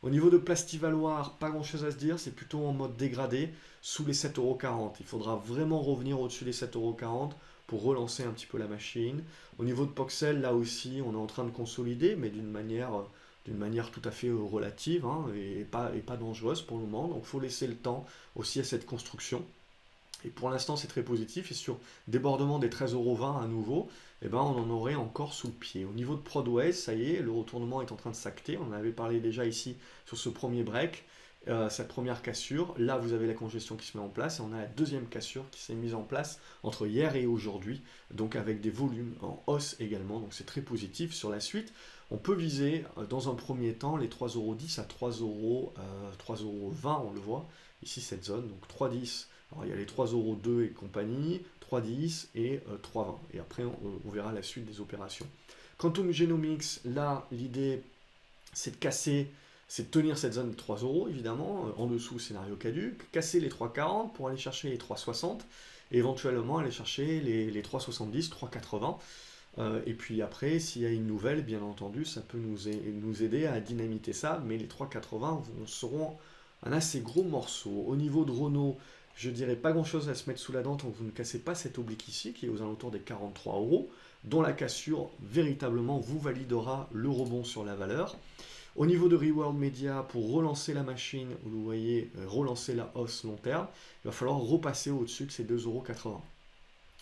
Au niveau de Plastivaloir, pas grand chose à se dire, c'est plutôt en mode dégradé, sous les 7,40 €. Il faudra vraiment revenir au-dessus des 7,40 € pour relancer un petit peu la machine. Au niveau de Poxel, là aussi, on est en train de consolider, mais d'une manière tout à fait relative et pas dangereuse pour le moment. Donc il faut laisser le temps aussi à cette construction. Et pour l'instant, c'est très positif. Et sur débordement des 13,20 € à nouveau, on en aurait encore sous le pied. Au niveau de Prodways, ça y est, le retournement est en train de s'acter. On en avait parlé déjà ici sur ce premier break, cette première cassure. Là, vous avez la congestion qui se met en place. Et on a la deuxième cassure qui s'est mise en place entre hier et aujourd'hui. Donc avec des volumes en hausse également. Donc c'est très positif. Sur la suite, on peut viser dans un premier temps les 3,10 € à 3,20 €, on le voit. Ici, cette zone, donc 3,10 €. Alors, il y a les 3,02 € et compagnie, 3,10 € et 3,20 €. Et après, on verra la suite des opérations. Quantum Genomics, là, l'idée, c'est de casser, c'est de tenir cette zone de 3 € évidemment, en dessous, scénario caduc, casser les 3,40 pour aller chercher les 3,60 € et éventuellement aller chercher les 3,70, 3,80 €. Et puis après, s'il y a une nouvelle, bien entendu, ça peut nous aider à dynamiter ça, mais les 3,80 € seront un assez gros morceau. Au niveau de Renault, je dirais pas grand chose à se mettre sous la dent tant que vous ne cassez pas cette oblique ici, qui est aux alentours des 43 €, dont la cassure véritablement vous validera le rebond sur la valeur. Au niveau de Reworld Media, pour relancer la machine, vous voyez, relancer la hausse long terme, il va falloir repasser au-dessus de ces 2,80 €.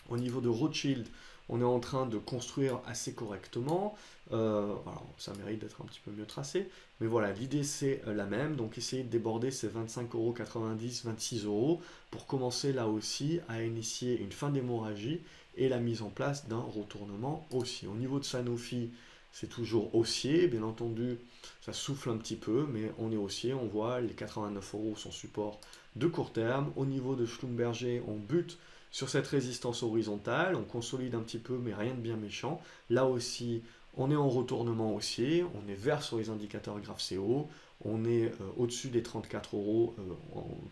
Au niveau de Rothschild, on est en train de construire assez correctement. Alors, ça mérite d'être un petit peu mieux tracé. Mais voilà, l'idée c'est la même. Donc essayer de déborder ces 25,90 €, 26 € pour commencer là aussi à initier une fin d'hémorragie et la mise en place d'un retournement haussier. Au niveau de Sanofi, c'est toujours haussier. Bien entendu, ça souffle un petit peu, mais on est haussier. On voit les 89 € sont support de court terme. Au niveau de Schlumberger, on bute sur cette résistance horizontale, on consolide un petit peu, mais rien de bien méchant. Là aussi, on est en retournement haussier, on est vert sur les indicateurs graphes CO, on est au-dessus des 34 €,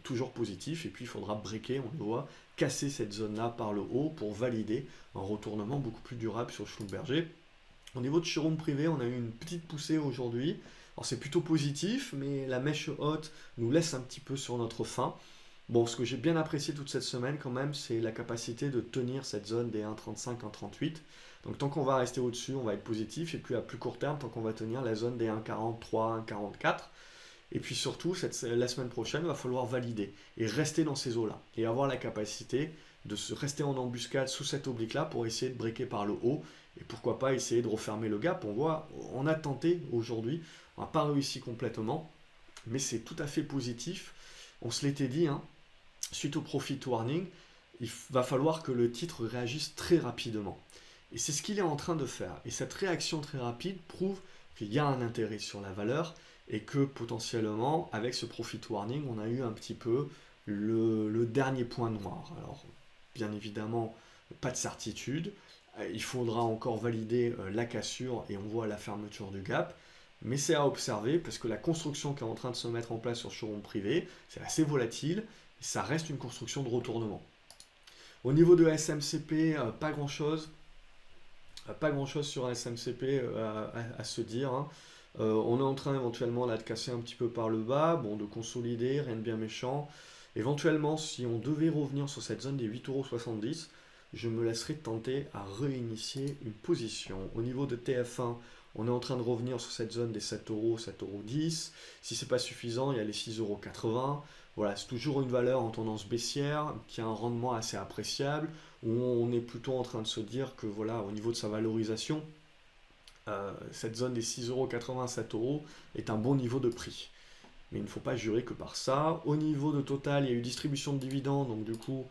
toujours positif, et puis il faudra breaker, on le voit, casser cette zone-là par le haut pour valider un retournement beaucoup plus durable sur Schlumberger. Au niveau de showroom privé, on a eu une petite poussée aujourd'hui. Alors c'est plutôt positif, mais la mèche haute nous laisse un petit peu sur notre faim. Bon, ce que j'ai bien apprécié toute cette semaine quand même, c'est la capacité de tenir cette zone des 1,35, 1,38. Donc tant qu'on va rester au-dessus, on va être positif. Et puis à plus court terme, tant qu'on va tenir la zone des 1,43, 1,44. Et puis surtout, la semaine prochaine, il va falloir valider et rester dans ces eaux-là. Et avoir la capacité de se rester en embuscade sous cette oblique-là pour essayer de breaker par le haut. Et pourquoi pas essayer de refermer le gap. On voit, on a tenté aujourd'hui, on n'a pas réussi complètement. Mais c'est tout à fait positif. On se l'était dit, hein, suite au profit warning, il va falloir que le titre réagisse très rapidement. Et c'est ce qu'il est en train de faire. Et cette réaction très rapide prouve qu'il y a un intérêt sur la valeur et que potentiellement, avec ce profit warning, on a eu un petit peu le dernier point noir. Alors, bien évidemment, pas de certitude. Il faudra encore valider la cassure et on voit la fermeture du gap. Mais c'est à observer parce que la construction qui est en train de se mettre en place sur showroom privé, c'est assez volatile et ça reste une construction de retournement. Au niveau de SMCP, pas grand chose. Pas grand chose sur SMCP à se dire. Hein. On est en train éventuellement là, de casser un petit peu par le bas, bon, de consolider, rien de bien méchant. Éventuellement, si on devait revenir sur cette zone des 8,70 €, je me laisserai tenter à réinitier une position. Au niveau de TF1, on est en train de revenir sur cette zone des 7 €, 7,10 €. Si ce n'est pas suffisant, il y a les 6,80 €. Voilà, c'est toujours une valeur en tendance baissière qui a un rendement assez appréciable, où on est plutôt en train de se dire que voilà, au niveau de sa valorisation, cette zone des 6,80 €, 7 € est un bon niveau de prix. Mais il ne faut pas jurer que par ça. Au niveau de Total, il y a eu distribution de dividendes, donc du coup,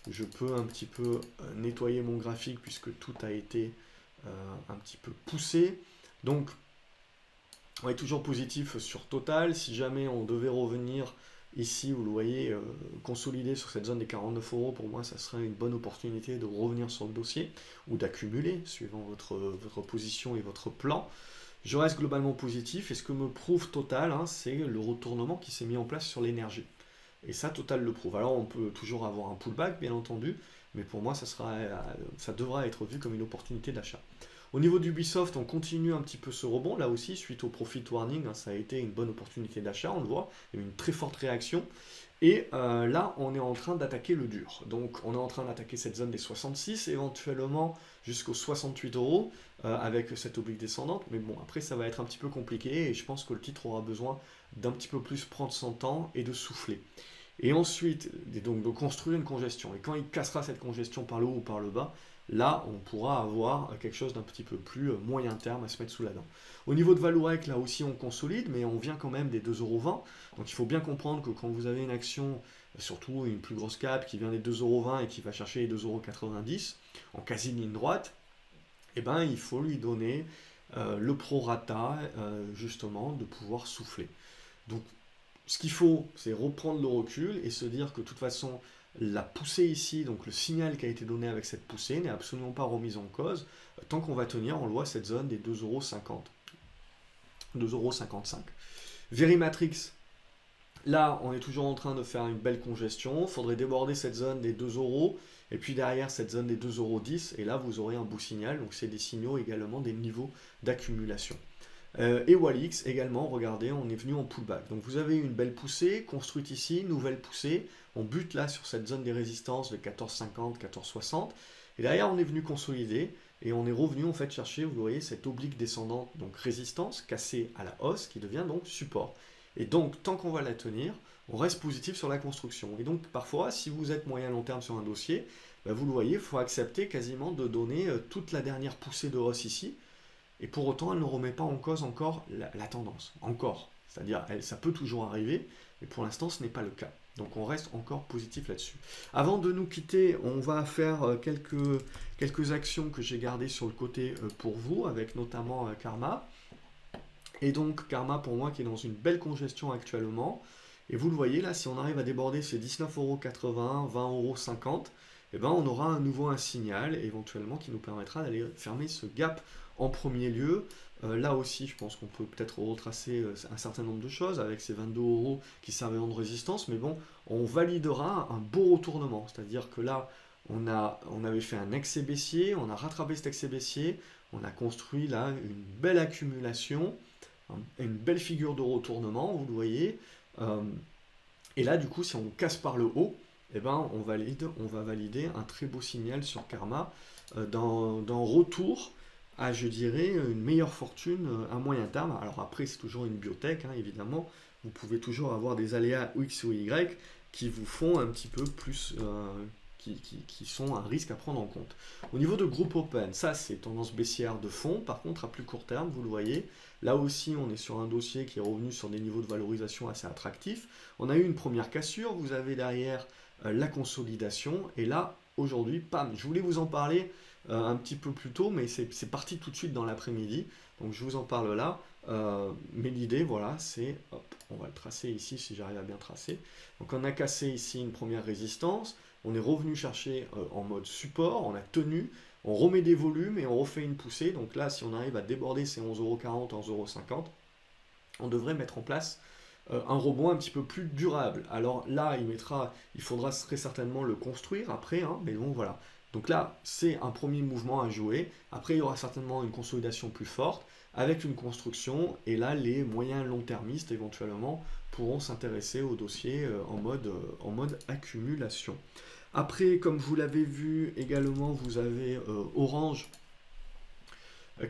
je peux un petit peu nettoyer mon graphique puisque tout a été un petit peu poussé. Donc, on est toujours positif sur Total. Si jamais on devait revenir ici, vous le voyez, consolider sur cette zone des 49 €, pour moi, ça serait une bonne opportunité de revenir sur le dossier ou d'accumuler, suivant votre position et votre plan. Je reste globalement positif et ce que me prouve Total, hein, c'est le retournement qui s'est mis en place sur l'énergie. Et ça, Total le prouve. Alors, on peut toujours avoir un pullback, bien entendu, mais pour moi, ça devra être vu comme une opportunité d'achat. Au niveau d'Ubisoft, on continue un petit peu ce rebond. Là aussi, suite au profit warning, hein, ça a été une bonne opportunité d'achat, on le voit. Il y a eu une très forte réaction. Et là, on est en train d'attaquer le dur. Donc, on est en train d'attaquer cette zone des 66, éventuellement jusqu'aux 68 € avec cette oblique descendante. Mais bon, après, ça va être un petit peu compliqué et je pense que le titre aura besoin d'un petit peu plus prendre son temps et de souffler. Et ensuite, donc, de construire une congestion. Et quand il cassera cette congestion par le haut ou par le bas, là, on pourra avoir quelque chose d'un petit peu plus moyen terme à se mettre sous la dent. Au niveau de Vallourec, là aussi, on consolide, mais on vient quand même des 2,20 €. Donc, il faut bien comprendre que quand vous avez une action, surtout une plus grosse cap, qui vient des 2,20 € et qui va chercher les 2,90 € en quasi ligne droite, eh ben, il faut lui donner le prorata, justement, de pouvoir souffler. Donc, ce qu'il faut, c'est reprendre le recul et se dire que de toute façon, la poussée ici, donc le signal qui a été donné avec cette poussée, n'est absolument pas remise en cause. Tant qu'on va tenir, on le voit, cette zone des 2,50 €, 2,55 €. Verimatrix, là, on est toujours en train de faire une belle congestion. Il faudrait déborder cette zone des 2 €, et puis derrière cette zone des 2,10 €, et là, vous aurez un beau signal. Donc, c'est des signaux également des niveaux d'accumulation. Et Walix également, regardez, on est venu en pullback. Donc vous avez une belle poussée, construite ici, nouvelle poussée. On bute là sur cette zone des résistances de 14,50, 14,60. Et derrière, on est venu consolider et on est revenu en fait chercher, vous voyez, cette oblique descendante, donc résistance, cassée à la hausse, qui devient donc support. Et donc, tant qu'on va la tenir, on reste positif sur la construction. Et donc parfois, si vous êtes moyen long terme sur un dossier, ben, vous le voyez, il faut accepter quasiment de donner toute la dernière poussée de hausse ici, et pour autant, elle ne remet pas en cause encore la tendance. Encore. C'est-à-dire, ça peut toujours arriver, mais pour l'instant, ce n'est pas le cas. Donc on reste encore positif là-dessus. Avant de nous quitter, on va faire quelques actions que j'ai gardées sur le côté pour vous, avec notamment Karma. Et donc Karma pour moi qui est dans une belle congestion actuellement. Et vous le voyez là, si on arrive à déborder ces 19,80 €, 20,50 €, eh ben, on aura à nouveau un signal éventuellement qui nous permettra d'aller fermer ce gap en premier lieu. Là aussi, je pense qu'on peut peut-être retracer un certain nombre de choses avec ces 22 € qui serviront de résistance, mais bon, on validera un beau retournement. C'est-à-dire que là, on avait fait un excès baissier, on a rattrapé cet excès baissier, on a construit là une belle accumulation, une belle figure de retournement, vous le voyez. Et là, du coup, si on casse par le haut, eh ben, on va valider un très beau signal sur Karma d'un retour à, je dirais, une meilleure fortune à moyen terme. Alors après, c'est toujours une biotech, hein, évidemment. Vous pouvez toujours avoir des aléas X ou Y qui vous font un petit peu plus, qui sont un risque à prendre en compte. Au niveau de groupe open, ça c'est tendance baissière de fond. Par contre, à plus court terme, vous le voyez, là aussi on est sur un dossier qui est revenu sur des niveaux de valorisation assez attractifs. On a eu une première cassure, vous avez derrière la consolidation, et là, aujourd'hui, pam, je voulais vous en parler un petit peu plus tôt, mais c'est parti tout de suite dans l'après-midi, donc je vous en parle là. Mais l'idée, voilà, c'est, hop, on va le tracer ici si j'arrive à bien tracer. Donc on a cassé ici une première résistance, on est revenu chercher en mode support, on a tenu, on remet des volumes et on refait une poussée. Donc là, si on arrive à déborder ces 11,40 €, 11,50 €, on devrait mettre en place un rebond un petit peu plus durable. Alors là, il faudra très certainement le construire après, hein, mais bon, voilà. Donc là, c'est un premier mouvement à jouer. Après, il y aura certainement une consolidation plus forte avec une construction. Et là, les moyens long-termistes, éventuellement, pourront s'intéresser au dossier en mode accumulation. Après, comme vous l'avez vu également, vous avez Orange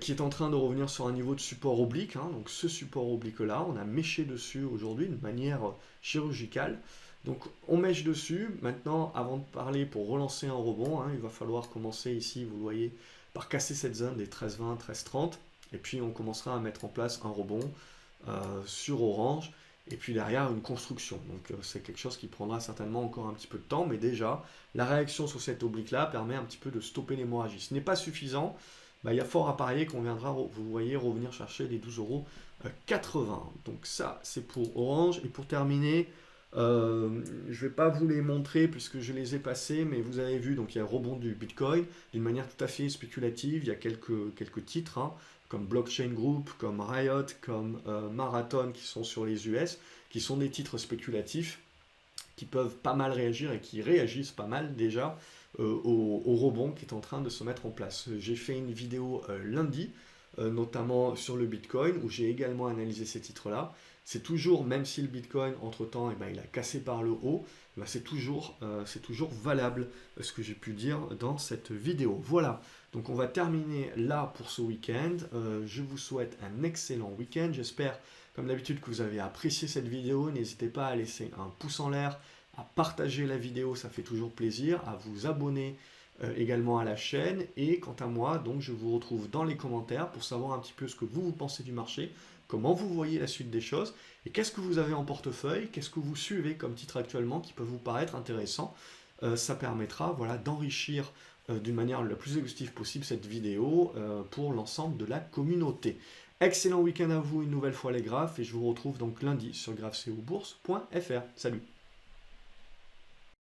qui est en train de revenir sur un niveau de support oblique. Hein. Donc ce support oblique-là, on a méché dessus aujourd'hui de manière chirurgicale. Donc on mèche dessus. Maintenant, avant de parler pour relancer un rebond, hein, il va falloir commencer ici, vous le voyez, par casser cette zone des 13,20, 13,30. Et puis on commencera à mettre en place un rebond sur Orange. Et puis derrière, une construction. Donc c'est quelque chose qui prendra certainement encore un petit peu de temps. Mais déjà, la réaction sur cette oblique-là permet un petit peu de stopper l'hémorragie. Ce n'est pas suffisant. Bah, il y a fort à parier qu'on viendra, vous voyez, revenir chercher les 12,80 €. Donc ça, c'est pour Orange. Et pour terminer, je ne vais pas vous les montrer puisque je les ai passés, mais vous avez vu, donc il y a le rebond du Bitcoin d'une manière tout à fait spéculative. Il y a quelques titres, hein, comme Blockchain Group, comme Riot, comme Marathon qui sont sur les US, qui sont des titres spéculatifs qui peuvent pas mal réagir et qui réagissent pas mal déjà au rebond qui est en train de se mettre en place. J'ai fait une vidéo lundi, notamment sur le Bitcoin, où j'ai également analysé ces titres-là. C'est toujours, même si le Bitcoin, entre-temps, il a cassé par le haut, c'est toujours valable ce que j'ai pu dire dans cette vidéo. Voilà, donc on va terminer là pour ce week-end. Je vous souhaite un excellent week-end. J'espère, comme d'habitude, que vous avez apprécié cette vidéo. N'hésitez pas à laisser un pouce en l'air, à partager la vidéo, ça fait toujours plaisir, à vous abonner également à la chaîne. Et quant à moi, donc je vous retrouve dans les commentaires pour savoir un petit peu ce que vous pensez du marché, comment vous voyez la suite des choses, et qu'est-ce que vous avez en portefeuille, qu'est-ce que vous suivez comme titre actuellement qui peut vous paraître intéressant. Ça permettra, voilà, d'enrichir d'une manière la plus exhaustive possible cette vidéo pour l'ensemble de la communauté. Excellent week-end à vous une nouvelle fois les graphes, et je vous retrouve donc lundi sur graphcobourse.fr. Salut!